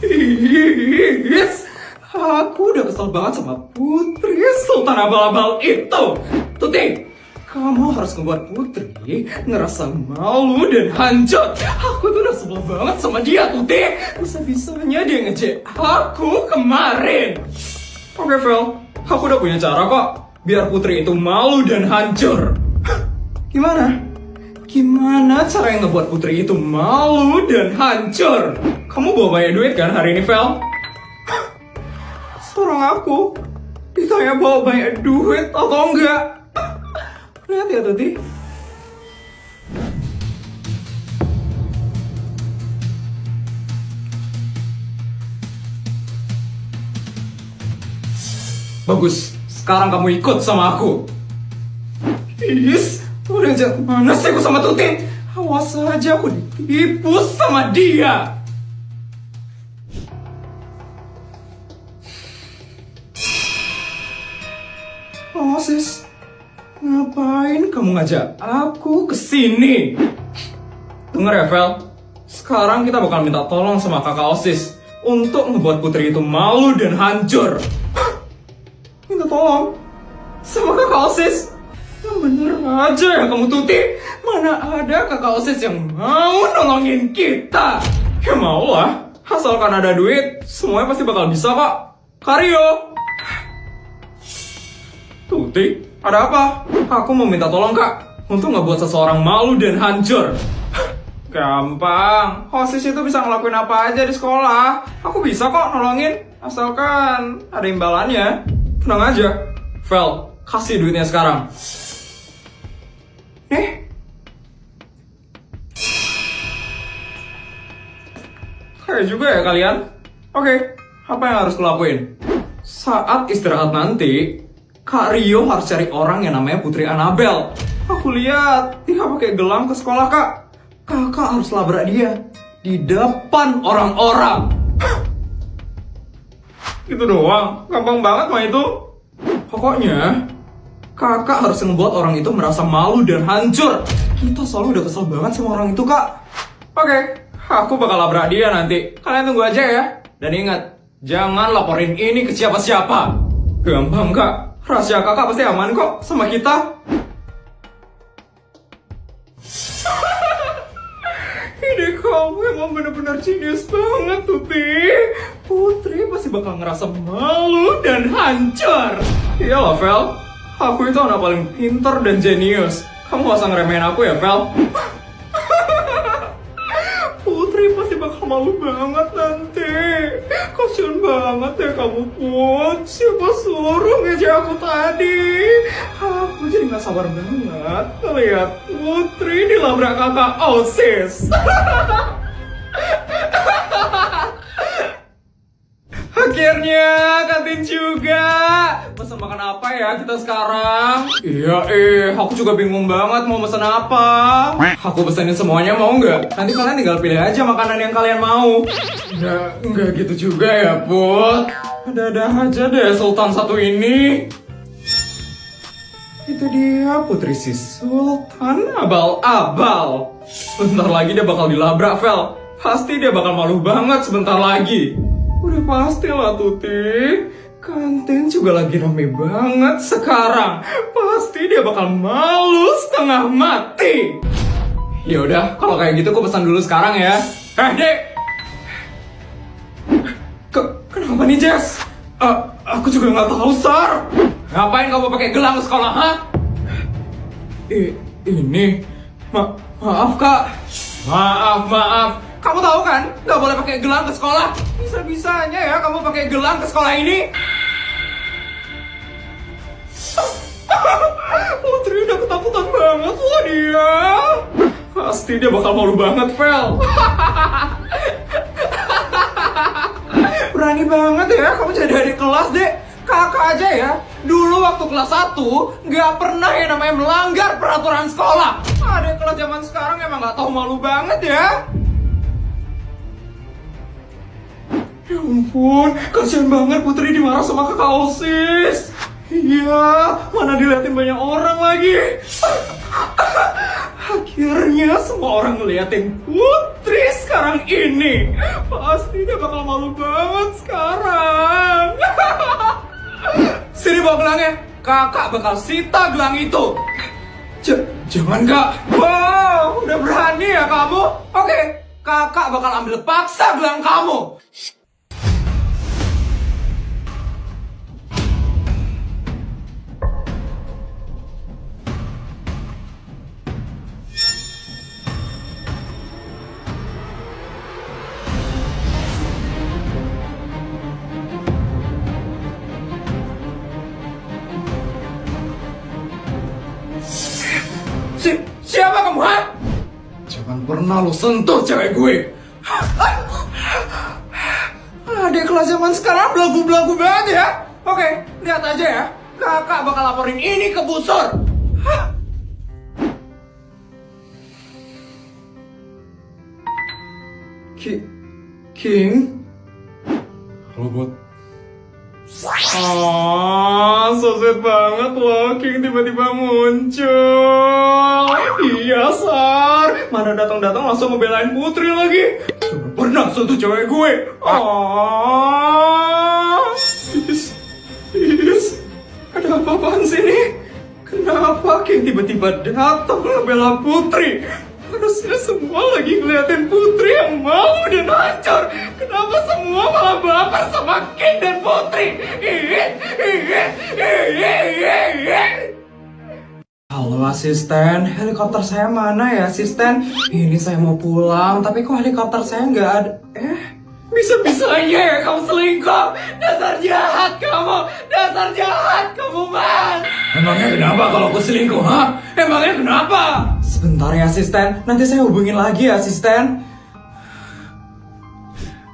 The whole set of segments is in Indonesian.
Yes, aku udah kesel banget sama Putri Sultan Abal-Abal itu. Tuti, kamu harus ngebuat Putri ngerasa malu dan hancur. Aku tuh udah sebel banget sama dia, Tuti. Bisa-bisanya dia ngejek aku kemarin. Oke, Vel, aku udah punya cara kok biar Putri itu malu dan hancur. Gimana? Gimana cara yang ngebuat Putri itu malu dan hancur? Kamu bawa banyak duit kan hari ini, Vel? Seorang aku ditanya bawa banyak duit atau enggak? Lihat ya, Tuti. Bagus, sekarang kamu ikut sama aku. Is, udah jatuh mana sih aku sama Tuti? Awas aja aku ditipu sama dia. Sis, ngapain kamu ngajak aku kesini? Dengar ya, Vel, sekarang kita bakal minta tolong sama kakak OSIS untuk ngebuat Putri itu malu dan hancur. Minta tolong sama kakak OSIS? Yang bener aja ya kamu, Tuti. Mana ada kakak OSIS yang mau nolongin kita? Ya mau lah, asalkan ada duit, semuanya pasti bakal bisa kok. Karyo! Tuti, ada apa? Aku mau minta tolong, Kak, untuk ngebuat seseorang malu dan hancur. Gampang, OSIS itu bisa ngelakuin apa aja di sekolah. Aku bisa kok nolongin, asalkan ada imbalannya. Tenang aja. Vel, kasih duitnya sekarang. Nih. Kayak juga ya kalian. Oke, apa yang harus kulakuin? Saat istirahat nanti, Kak Rio harus cari orang yang namanya Putri Annabel. Aku lihat dia pakai gelang ke sekolah, Kak. Kakak harus labrak dia di depan orang-orang. Gitu doang, gampang banget mah itu. Pokoknya, kakak harus ngebuat orang itu merasa malu dan hancur. Kita selalu udah kesel banget sama orang itu, Kak. Oke, aku bakal labrak dia nanti. Kalian tunggu aja ya. Dan ingat, jangan laporin ini ke siapa-siapa. Gampang, Kak. Rahasia kakak pasti aman kok sama kita. Ide kamu emang bener-bener genius banget, Tuti. Putri pasti bakal ngerasa malu dan hancur. Iyalah, Vel. Aku itu anak paling pintar dan jenius. Kamu gak usah ngeremehin aku ya, Vel. Putri pasti bakal malu banget nanti. Kasian banget ya kamu, Put. Siapa suruh ngejek aku tadi? Aku jadi gak sabar banget ngeliat Putri dilabrak kakak OSIS. Akhirnya kantin juga. Pesan makan apa ya kita sekarang? Iya aku juga bingung banget mau pesan apa. Aku pesenin semuanya mau nggak? Nanti kalian tinggal pilih aja makanan yang kalian mau. Nggak gitu juga ya, Put. Ada-ada aja deh Sultan satu ini. Itu dia Putri si Sultan Abal-Abal. Sebentar lagi dia bakal dilabrak, Vel. Pasti dia bakal malu banget sebentar lagi. Udah pasti lah, Tuti. Kantin juga lagi rame banget sekarang. Pasti dia bakal malu setengah mati. Yaudah, kalau kayak gitu aku pesan dulu sekarang ya. Dek. Kenapa nih, Jess? Aku juga nggak tahu, Sar. Ngapain kamu pakai gelang ke sekolah, ha? Ini... Maaf, Kak. Maaf. Kamu tahu kan, nggak boleh pakai gelang ke sekolah. Bisa-bisanya ya kamu pakai gelang ke sekolah ini. Putri udah ketakutan banget loh dia. Pasti dia bakal malu banget, Vel. Berani banget ya kamu jadi adik kelas, Dek. Kakak aja ya, dulu waktu kelas 1 nggak pernah yang namanya melanggar peraturan sekolah. Adik kelas zaman sekarang emang nggak tahu malu banget ya. Ya ampun, kasihan banget Putri dimarah sama kakak OSIS. Iya, mana diliatin banyak orang lagi. Akhirnya semua orang ngeliatin Putri sekarang ini. Pasti dia bakal malu banget sekarang. Sini bawa gelangnya. Kakak bakal sita gelang itu. Jangan kak. Wow, udah berani ya kamu? Oke, kakak bakal ambil paksa gelang kamu. Siapa kamu, ha? Jangan pernah lo sentuh cewek gue. Adik kelas zaman sekarang belagu-belagu banget ya. Oke, lihat aja ya. Kakak bakal laporin ini ke busur. King? Halo, Bot. So sweet banget loh, King tiba-tiba muncul. Iya, Sar. Mana datang-datang langsung ngebelain Putri lagi. Sudah pernah sentuh cewek gue. Ada apa-apaan sih nih? Kenapa King tiba-tiba datang ngebela Putri? Harusnya semua lagi ngeliatin Putri yang malu dan hancur. Kenapa semua malah baper sama King dan Putri? Halo asisten, helikopter saya mana ya asisten? Ini saya mau pulang, tapi kok helikopter saya nggak ada? Bisa-bisanya ya kamu selingkuh. Dasar jahat kamu, man. Emangnya kenapa kalau aku selingkuh, ha? Emangnya kenapa? Sebentar ya asisten, nanti saya hubungin lagi ya asisten.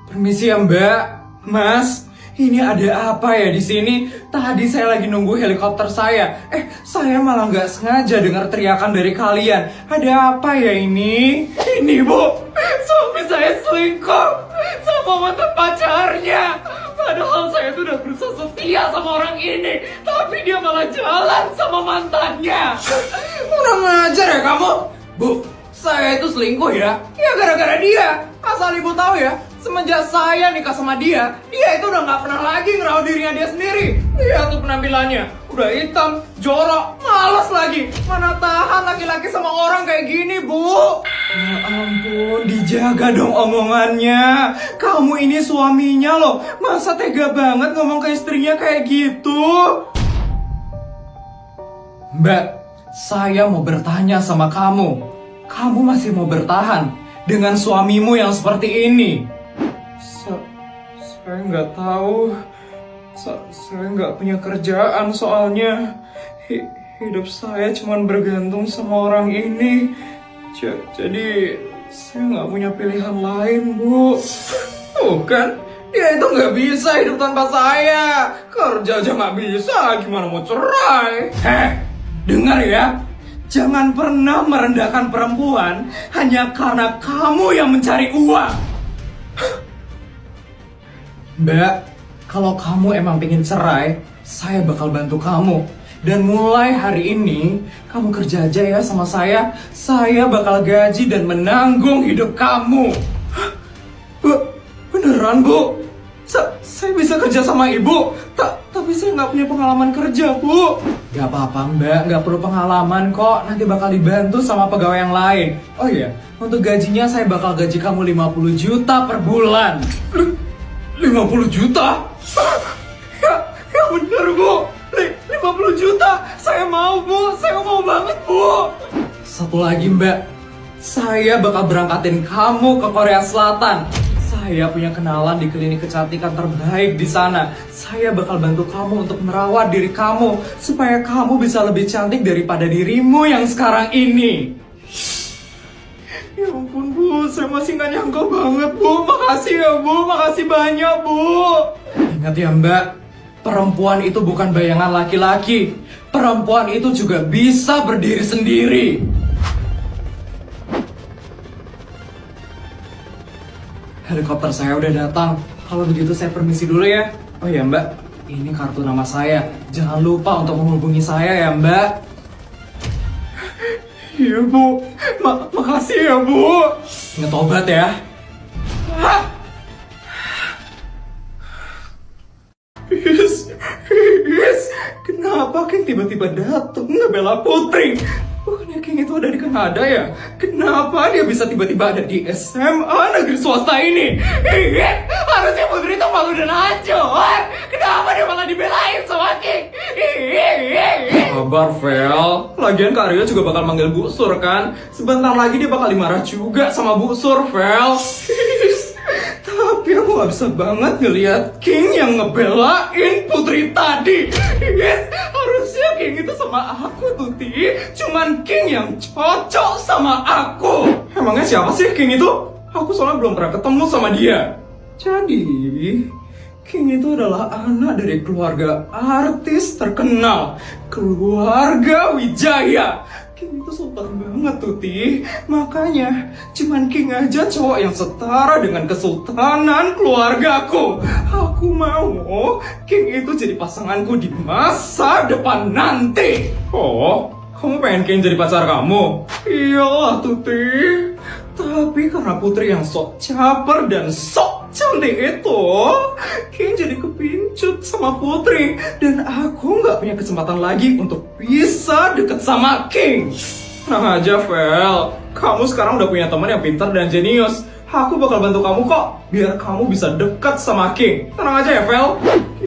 Permisi ya Mbak, Mas. Ini ada apa ya di sini? Tadi saya lagi nunggu helikopter saya. Saya malah nggak sengaja dengar teriakan dari kalian. Ada apa ya ini? Ini Bu, suami saya selingkuh sama mantan pacarnya. Padahal saya tuh udah berusaha setia sama orang ini, tapi dia malah jalan sama mantannya. Kurang ajar ya kamu. Bu, saya itu selingkuh ya. Ya gara-gara dia. Asal ibu tahu ya, semenjak saya nikah sama dia itu udah gak pernah lagi ngerawat dirinya dia sendiri. Lihat tuh penampilannya, udah hitam, jorok, malas lagi. Mana tahan laki-laki sama orang kayak gini, Bu. Ya ampun, dijaga dong omongannya. Kamu ini suaminya loh, masa tega banget ngomong ke istrinya kayak gitu? Mbak, saya mau bertanya sama kamu. Kamu masih mau bertahan dengan suamimu yang seperti ini? Saya nggak tahu. Saya nggak punya kerjaan soalnya. Hidup saya cuma bergantung sama orang ini. Jadi saya nggak punya pilihan lain, Bu. Tuh kan, dia itu nggak bisa hidup tanpa saya. Kerja aja nggak bisa, gimana mau cerai? Dengar ya. Jangan pernah merendahkan perempuan hanya karena kamu yang mencari uang. Mbak, kalau kamu emang pengen cerai, saya bakal bantu kamu. Dan mulai hari ini, kamu kerja aja ya sama saya. Saya bakal gaji dan menanggung hidup kamu. Beneran, Bu? Saya bisa kerja sama ibu? Tapi saya nggak punya pengalaman kerja, Bu. Gak apa-apa, Mbak. Nggak perlu pengalaman kok. Nanti bakal dibantu sama pegawai yang lain. Oh iya, untuk gajinya saya bakal gaji kamu 50 juta per bulan. 50 juta? Ya bener, Bu. 50 juta. Saya mau, Bu. Saya mau banget, Bu. Satu lagi, Mbak. Saya bakal berangkatin kamu ke Korea Selatan. Saya punya kenalan di klinik kecantikan terbaik di sana. Saya bakal bantu kamu untuk merawat diri kamu supaya kamu bisa lebih cantik daripada dirimu yang sekarang ini. Ya ampun, Bu, saya masih gak nyangka banget, Bu. Makasih ya, Bu, makasih banyak, Bu. Ingat ya, Mbak, perempuan itu bukan bayangan laki-laki. Perempuan itu juga bisa berdiri sendiri. Helikopter saya udah datang. Kalau begitu saya permisi dulu ya. Oh ya Mbak, ini kartu nama saya. Jangan lupa untuk menghubungi saya ya Mbak. Iya Bu, makasih ya Bu. Ingat obat ya. Kenapa King tiba-tiba datang ngebela Putri? Bukannya King itu ada di Kanada ya? Kenapa dia bisa tiba-tiba ada di SMA negeri swasta ini? Harusnya Putri itu malu dan hancur. Kenapa dia malah dibelain sama King? Sabar, Vel. Lagian Kak Rio juga bakal manggil Bu Sur kan? Sebentar lagi dia bakal dimarah juga sama Bu Sur, Vel. Tapi aku gak bisa banget ngeliat King yang ngebelain Putri tadi. Harusnya King itu sama aku, Tuti. Cuman King yang cocok sama aku. Emangnya siapa sih King itu? Aku soalnya belum pernah ketemu sama dia. Jadi, King itu adalah anak dari keluarga artis terkenal, keluarga Wijaya. King itu sultan banget, Tuti. Makanya, cuman King aja cowok yang setara dengan kesultanan keluargaku. Aku mau King itu jadi pasanganku di masa depan nanti. Oh, kamu pengen King jadi pacar kamu? Iyalah, Tuti. Tapi karena Putri yang sok caper dan sok cantik itu, King jadi kepincut sama Putri. Dan aku nggak punya kesempatan lagi untuk bisa deket sama King. Nah aja, Vel. Kamu sekarang udah punya teman yang pintar dan jenius. Aku bakal bantu kamu kok, biar kamu bisa dekat sama King. Tenang aja ya, Vel.